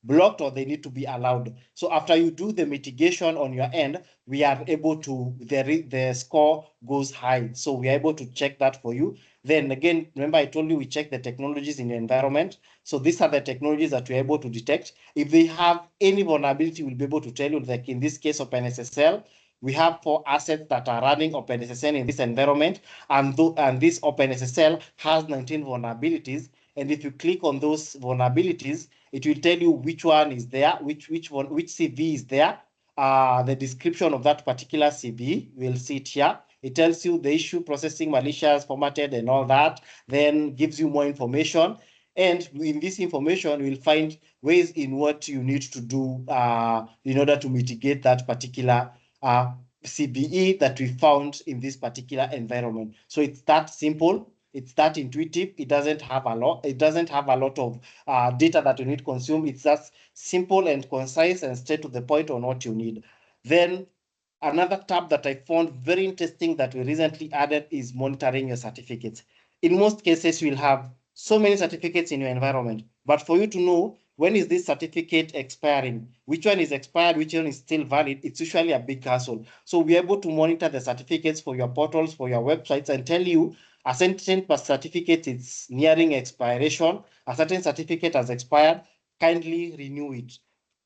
blocked or they need to be allowed. So after you do the mitigation on your end, we are able to, the score goes high. So we are able to check that for you. Then again, remember I told you we check the technologies in the environment. So these are the technologies that we're able to detect. If they have any vulnerability, we'll be able to tell you, like in this case of OpenSSL, we have 4 assets that are running OpenSSL in this environment, and this OpenSSL has 19 vulnerabilities. And if you click on those vulnerabilities, it will tell you which one is there, which CV is there, the description of that particular CV. We'll see it here. It tells you the issue, processing, malicious, formatted, and all that. Then gives you more information. And in this information, you'll find ways in what you need to do in order to mitigate that particular CBE that we found in this particular environment. So it's that simple. It's that intuitive. It doesn't have a lot. It doesn't have a lot of data that you need to consume. It's just simple and concise and straight to the point on what you need. Then another tab that I found very interesting that we recently added is monitoring your certificates. In most cases, you'll have so many certificates in your environment, but for you to know when is this certificate expiring, which one is expired, which one is still valid, it's usually a big hassle. So we're able to monitor the certificates for your portals, for your websites, and tell you a certain certificate is nearing expiration, a certain certificate has expired, kindly renew it.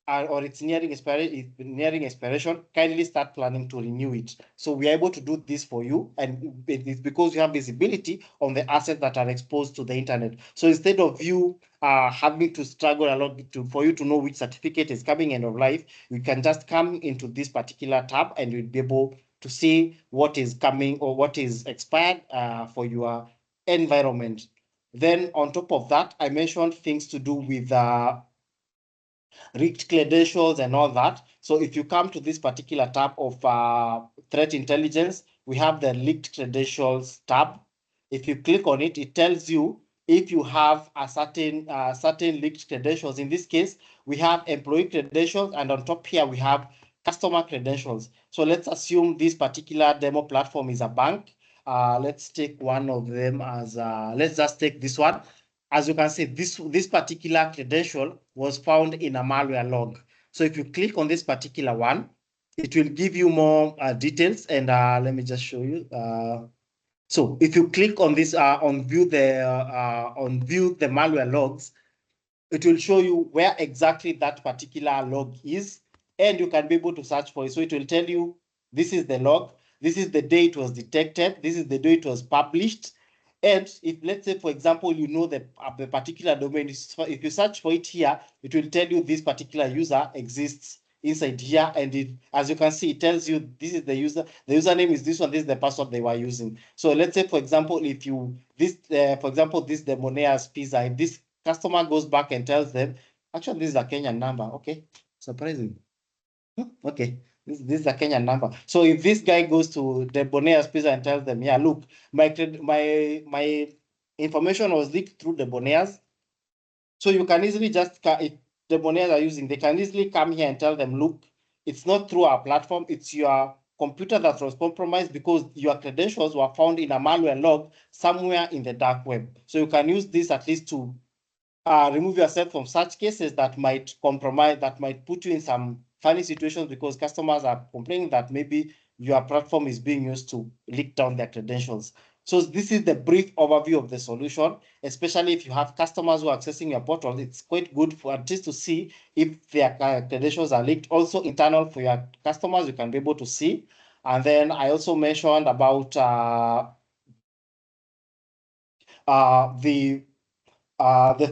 Or it's nearing expiration, kindly start planning to renew it. So we are able to do this for you, and it's because you have visibility on the assets that are exposed to the internet. So instead of you having to struggle a lot for you to know which certificate is coming end of life, you can just come into this particular tab and you'll be able to see what is coming or what is expired for your environment. Then on top of that, I mentioned things to do with leaked credentials and all that. So if you come to this particular tab of threat intelligence, we have the leaked credentials tab. If you click on it, it tells you if you have a certain leaked credentials. In this case, we have employee credentials, and on top here we have customer credentials. So let's assume this particular demo platform is a bank. Let's take one of them as, let's just take this one. As you can see, this particular credential was found in a malware log. So if you click on this particular one, it will give you more details. And let me just show you. So if you click on this on view the malware logs, it will show you where exactly that particular log is, and you can be able to search for it. So it will tell you this is the log, this is the day it was detected, this is the day it was published. And if, let's say, for example, you know the particular domain, if you search for it here, it will tell you this particular user exists inside here. And it, as you can see, it tells you this is the user, the username is this one, this is the password they were using. So let's say, for example, if you, for example, this Demoneas Pizza, if this customer goes back and tells them, actually, this is a Kenyan number. Okay, surprising. Okay, this is a Kenyan number. So if this guy goes to the Boneas Pizza and tells them, yeah, look, my information was leaked through the Boneas. So you can easily just, if the Boneas are using, they can easily come here and tell them, look, it's not through our platform, it's your computer that was compromised because your credentials were found in a malware log somewhere in the dark web. So you can use this at least to remove yourself from such cases that might compromise, that might put you in some funny situations because customers are complaining that maybe your platform is being used to leak down their credentials. So this is the brief overview of the solution, especially if you have customers who are accessing your portal. It's quite good for at least to see if their credentials are leaked. Also internal for your customers, you can be able to see. And then I also mentioned about the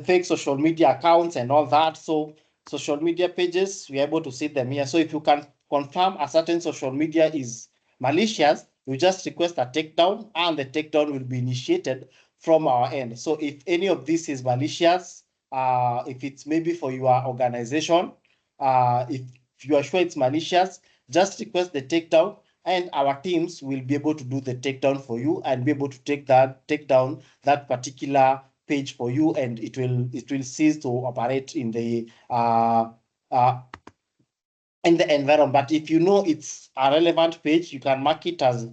fake social media accounts and all that. So social media pages, we're able to see them here. So if you can confirm a certain social media is malicious, you just request a takedown and the takedown will be initiated from our end. So if any of this is malicious, if it's maybe for your organization, if you are sure it's malicious, just request the takedown and our teams will be able to do the takedown for you and be able to take down that particular page for you, and it will cease to operate in the environment. But if you know it's a relevant page, you can mark it as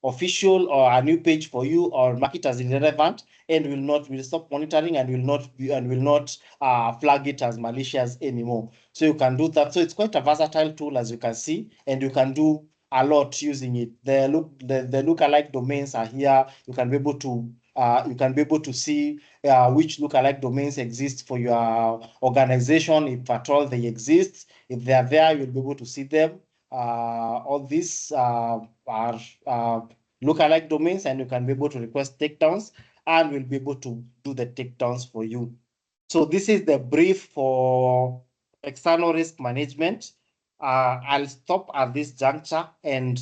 official or a new page for you, or mark it as irrelevant, and will stop monitoring and will not flag it as malicious anymore. So you can do that. So it's quite a versatile tool, as you can see, and you can do a lot using it. The lookalike domains are here. You can be able to see which lookalike domains exist for your organization, if at all they exist. If they are there, you'll be able to see them. All these are lookalike domains, and you can be able to request takedowns, and we'll be able to do the takedowns for you. So this is the brief for external risk management. I'll stop at this juncture and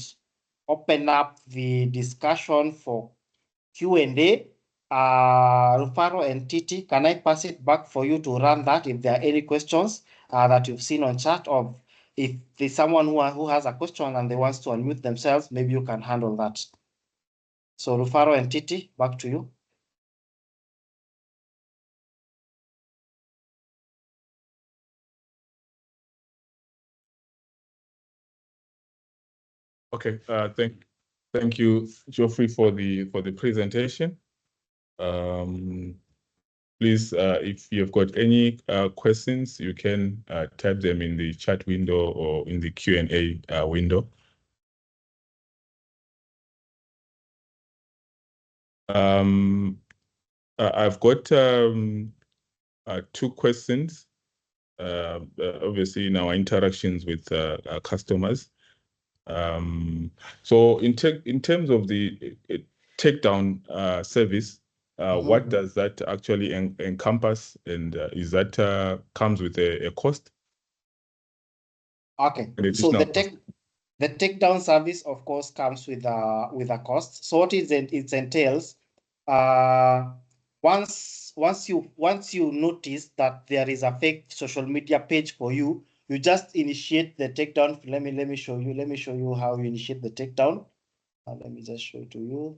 open up the discussion for Q&A. Rufaro and Titi, can I pass it back for you to run that if there are any questions that you've seen on chat, or if there's someone who has a question and they want to unmute themselves, maybe you can handle that. So Rufaro and Titi, back to you. Okay, thank you, Geoffrey, for the presentation. Please, if you've got any questions, you can type them in the chat window or in the Q&A window. I've got 2 questions. Obviously, in our interactions with our customers. So in terms of the takedown service, what does that actually encompass, and is that comes with a cost? Okay, so the takedown service, of course, comes with a cost. So what it entails, once you notice that there is a fake social media page for you, you just initiate the takedown. Let me show you how you initiate the takedown. Let me just show it to you.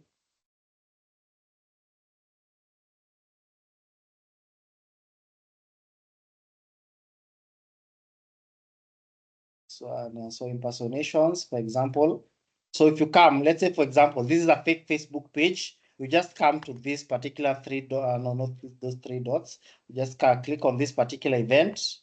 So impersonations, for example. So if you come, let's say, for example, this is a fake Facebook page. You just come to this particular not those 3 dots. You just click on this particular event,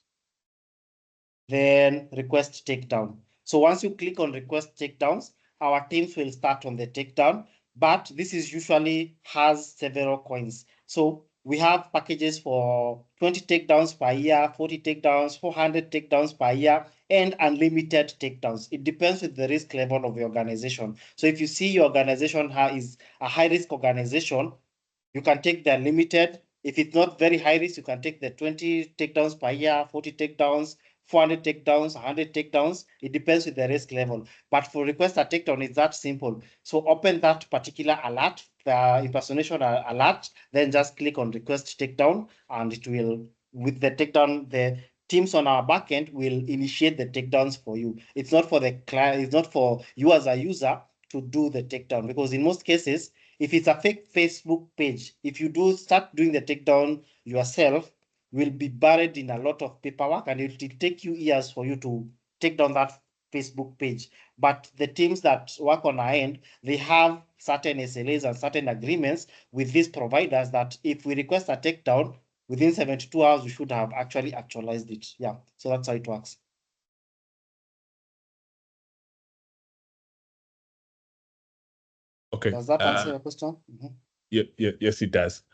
then request takedown. So once you click on request takedowns, our teams will start on the takedown, but this is usually has several coins. So we have packages for 20 takedowns per year, 40 takedowns, 400 takedowns per year, and unlimited takedowns. It depends with the risk level of the organization. So if you see your organization is a high risk organization, you can take the unlimited. If it's not very high risk, you can take the 20 takedowns per year, 40 takedowns, 400 takedowns, 100 takedowns. It depends with the risk level. But for request a takedown, it's that simple. So open that particular alert, the impersonation alert, then just click on request takedown, and it will, with the takedown, the teams on our backend will initiate the takedowns for you. It's not for the client, it's not for you as a user to do the takedown, because in most cases, if it's a fake Facebook page, if you start doing the takedown yourself, will be buried in a lot of paperwork, and it will take you years for you to take down that Facebook page. But the teams that work on our end, they have certain SLAs and certain agreements with these providers that if we request a takedown, within 72 hours, we should have actually actualized it. Yeah, so that's how it works. Okay. Does that answer your question? Yes, it does.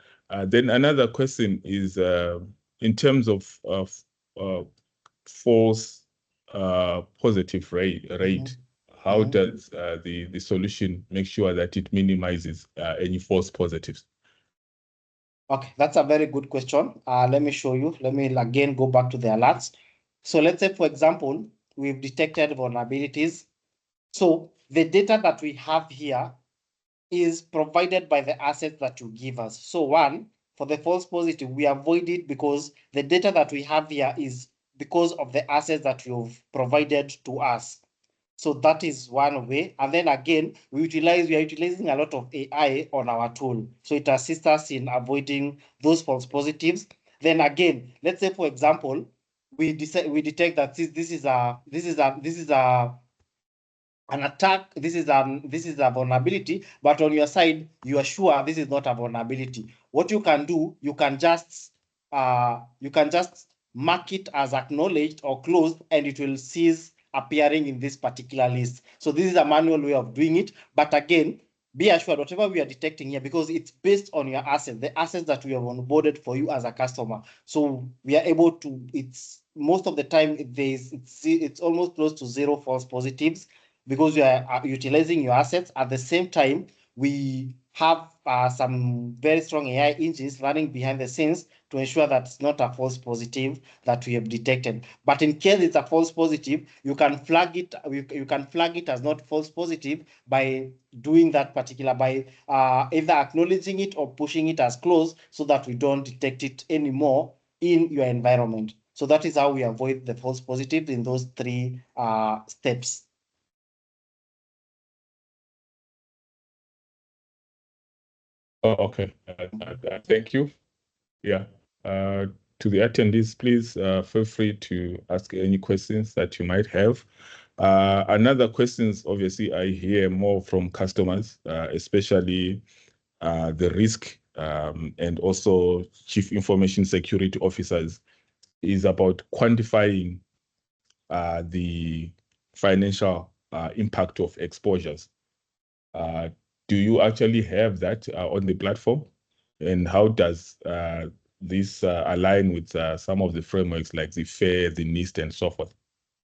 Then another question is in terms of false positive rate, how does the solution make sure that it minimizes any false positives? Okay, that's a very good question. Let me show you. Let me again go back to the alerts. So let's say, for example, we've detected vulnerabilities. So the data that we have here is provided by the assets that you give us. So one, for the false positive, we avoid it because the data that we have here is because of the assets that you've provided to us. So that is one way. And then again, we are utilizing a lot of AI on our tool. So it assists us in avoiding those false positives. Then again, let's say, for example, we detect that this is a an attack, this is a vulnerability, but on your side, you are sure this is not a vulnerability. What you can do, you can just mark it as acknowledged or closed, and it will cease appearing in this particular list. So this is a manual way of doing it. But again, be assured whatever we are detecting here, because it's based on your assets, the assets that we have onboarded for you as a customer. So we are able to, it's most of the time it's almost close to zero false positives, because we are utilizing your assets. At the same time, we have some very strong AI engines running behind the scenes to ensure that it's not a false positive that we have detected. But in case it's a false positive, you can flag it. You can flag it as not false positive by doing that particular, by either acknowledging it or pushing it as closed, so that we don't detect it anymore in your environment. So that is how we avoid the false positives in those three steps. Oh, okay. Thank you. Yeah. To the attendees, please feel free to ask any questions that you might have. Another questions, obviously, I hear more from customers, especially the risk and also chief information security officers, is about quantifying the financial impact of exposures. Do you actually have that on the platform? And how does this align with some of the frameworks like the FAIR, the NIST, and so forth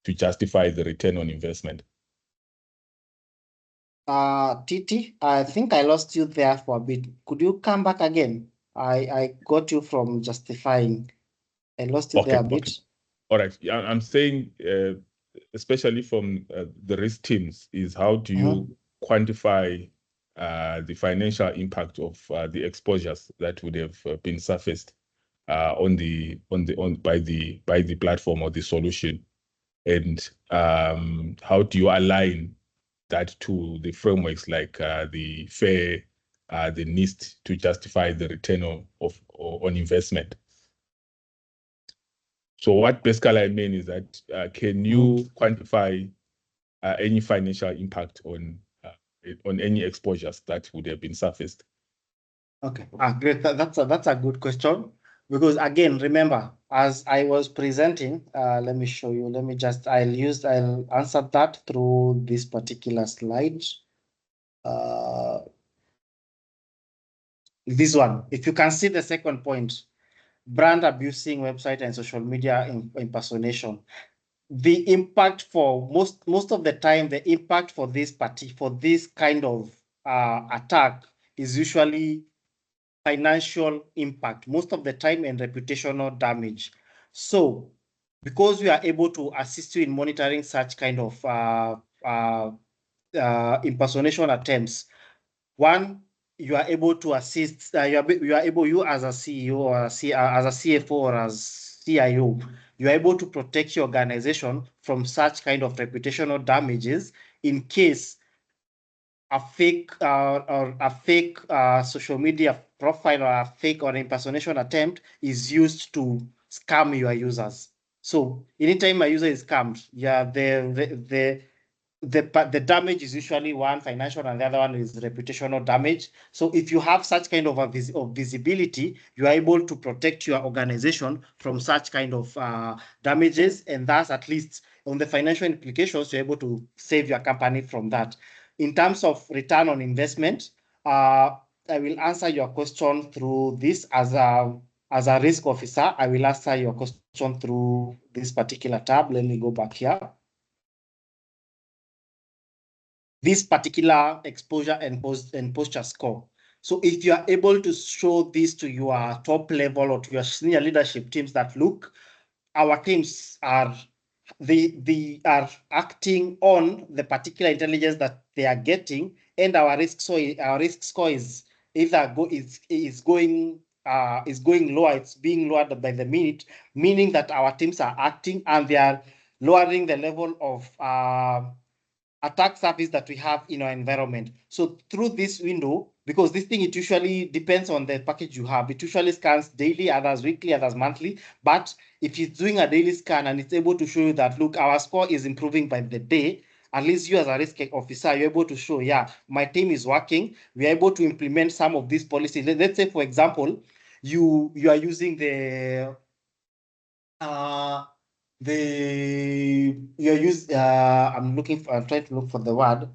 to justify the return on investment? Titi, I think I lost you there for a bit. Could you come back again? I got you from justifying. I lost you there a bit. Okay. All right. Yeah, I'm saying, especially from the risk teams, is how do you quantify the financial impact of the exposures that would have been surfaced by the platform or the solution, and how do you align that to the frameworks like the FAIR, the NIST, to justify the return on investment? So what basically I mean is that can you quantify any financial impact on any exposures that would have been surfaced? Okay, great. That's a good question, because again, remember, as I was presenting, let me show you. I'll answer that through this particular slide. This one, if you can see the second point, brand abusing website and social media impersonation. The impact for most of the time, the impact for this kind of attack is usually financial impact most of the time, and reputational damage. So because we are able to assist you in monitoring such kind of impersonation attempts, one, you are able to assist, you as a CEO or as a CFO or as CIO, you are able to protect your organization from such kind of reputational damages in case a fake social media profile or a fake or impersonation attempt is used to scam your users. So anytime a user is scammed, yeah, the damage is usually one financial and the other one is reputational damage. So if you have such kind of visibility, you are able to protect your organization from such kind of damages, and thus at least on the financial implications, you're able to save your company from that. In terms of return on investment, I will answer your question through this as a risk officer. I will answer your question through this particular tab. Let me go back here. This particular exposure and posture score. So if you are able to show this to your top level or to your senior leadership teams, that look, our teams are they are acting on the particular intelligence that they are getting, and our risk score is either is going lower, it's being lowered by the minute, meaning that our teams are acting and they are lowering the level of attack surface that we have in our environment. So through this window, because this thing, it usually depends on the package you have. It usually scans daily, others weekly, others monthly. But if it's doing a daily scan and it's able to show you that, look, our score is improving by the day, at least you as a risk officer, you're able to show, yeah, my team is working. We are able to implement some of these policies. Let's say, for example, you are using the I'm trying to look for the word.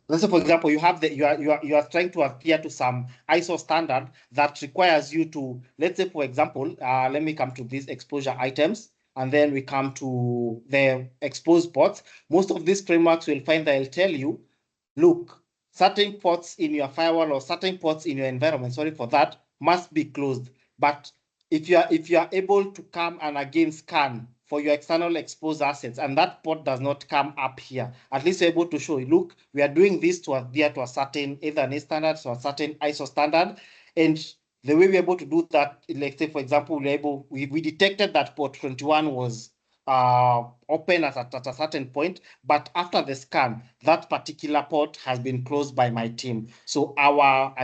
Let's say, for example, you are trying to adhere to some ISO standard that requires you to, let's say, for example, let me come to these exposure items, and then we come to the exposed ports. Most of these frameworks will find they'll tell you, look, certain ports in your firewall or certain ports in your environment, sorry for that, must be closed. But if you are able to come and again scan for your external exposed assets, and that port does not come up here, at least you're able to show, look, we are doing this to adhere to a certain, either an standard or a certain ISO standard. And the way we're able to do that, let's say, for example, we detected that port 21 was open at a certain point, but after the scan, that particular port has been closed by my team. So our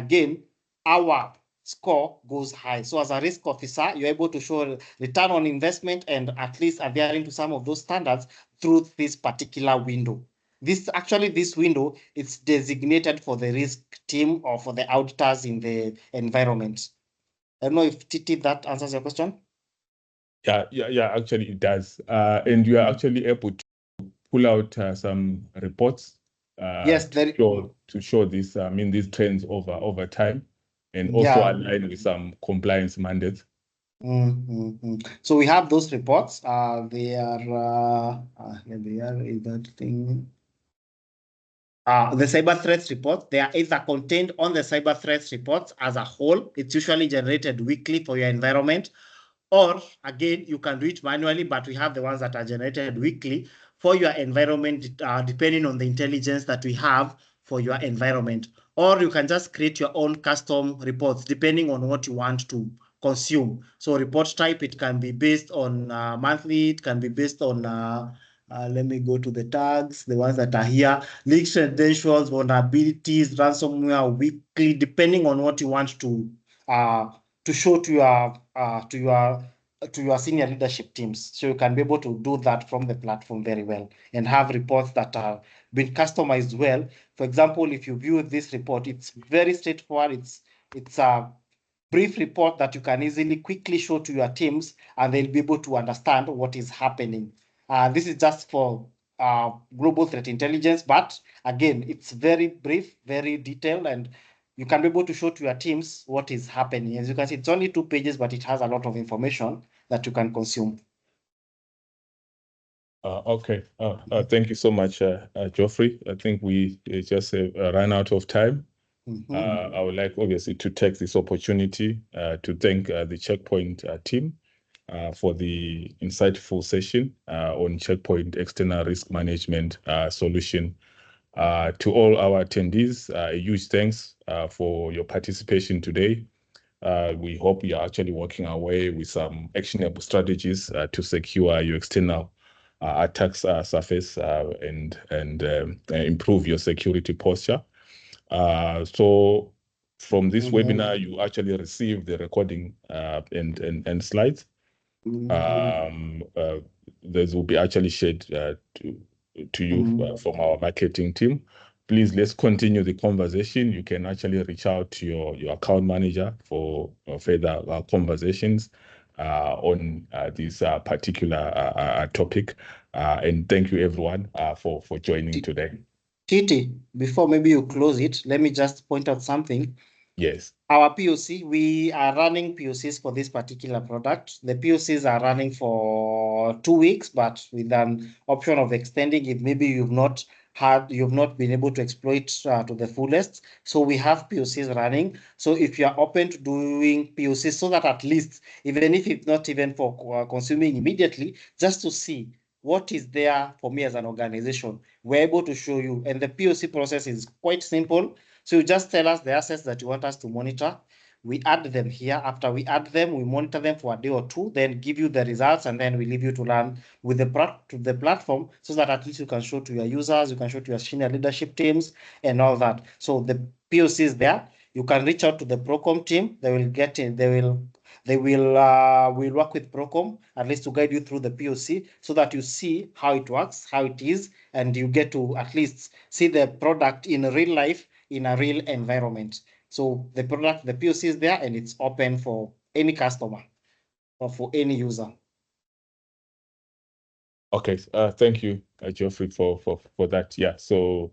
score goes high. So as a risk officer, you're able to show return on investment and at least adhering to some of those standards through this particular window. This window is designated for the risk team or for the auditors in the environment. I don't know if Titi, that answers your question. Yeah, actually it does. And you are actually able to pull out some reports yes, to show this, these trends over time, and also align with some compliance mandates. So we have those reports. They are that thing. The cyber threats report, they are either contained on the cyber threats reports as a whole. It's usually generated weekly for your environment. Or again, you can do it manually, but we have the ones that are generated weekly for your environment, depending on the intelligence that we have for your environment. Or you can just create your own custom reports, depending on what you want to consume. So report type, it can be based on monthly, it can be based on let me go to the tags, the ones that are here. Leak credentials, vulnerabilities, ransomware, weekly, depending on what you want to show to your senior leadership teams. So you can be able to do that from the platform very well and have reports that are been customized well. For example, if you view this report, it's very straightforward. It's a brief report that you can easily quickly show to your teams, and they'll be able to understand what is happening. This is just for global threat intelligence, but again, it's very brief, very detailed, and you can be able to show to your teams what is happening. As you can see, it's only 2 pages, but it has a lot of information that you can consume. Okay. Thank you so much, Geoffrey. I think we just ran out of time. I would like, obviously, to take this opportunity to thank the Checkpoint team for the insightful session on Checkpoint External Risk Management solution. To all our attendees, a huge thanks for your participation today. We hope you are actually working away with some actionable strategies to secure your external attack surface and improve your security posture. So from this webinar, you actually receive the recording and slides. Those will be actually shared to you from our marketing team. Please, let's continue the conversation. You can actually reach out to your account manager for further conversations on this particular topic. And thank you, everyone, for joining today. Titi, before maybe you close it, let me just point out something. Yes. Our POC, we are running POCs for this particular product. The POCs are running for 2 weeks, but with an option of extending if maybe you've not been able to exploit to the fullest. So we have POCs running. So if you are open to doing POCs, so that at least, even if it's not even for consuming immediately, just to see what is there for me as an organization, we're able to show you. And the POC process is quite simple. So you just tell us the assets that you want us to monitor. We add them here. After we add them, we monitor them for a day or 2, then give you the results, and then we leave you to run with the platform so that at least you can show to your users, you can show to your senior leadership teams and all that. So the POC is there. You can reach out to the Procom team. They will They will work with Procom at least to guide you through the POC so that you see how it works, how it is, and you get to at least see the product in real life in a real environment. So the product, the POC is there and it's open for any customer or for any user. Okay, thank you, Geoffrey, for that. Yeah, so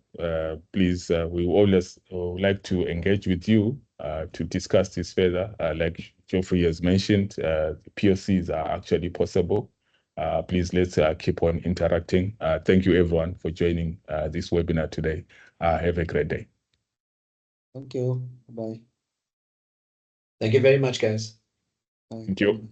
please, we always like to engage with you to discuss this further. Like Geoffrey has mentioned, the POCs are actually possible. Please, let's keep on interacting. Thank you, everyone, for joining this webinar today. Have a great day. Thank you. Bye. Thank you very much, guys. Bye. Thank you.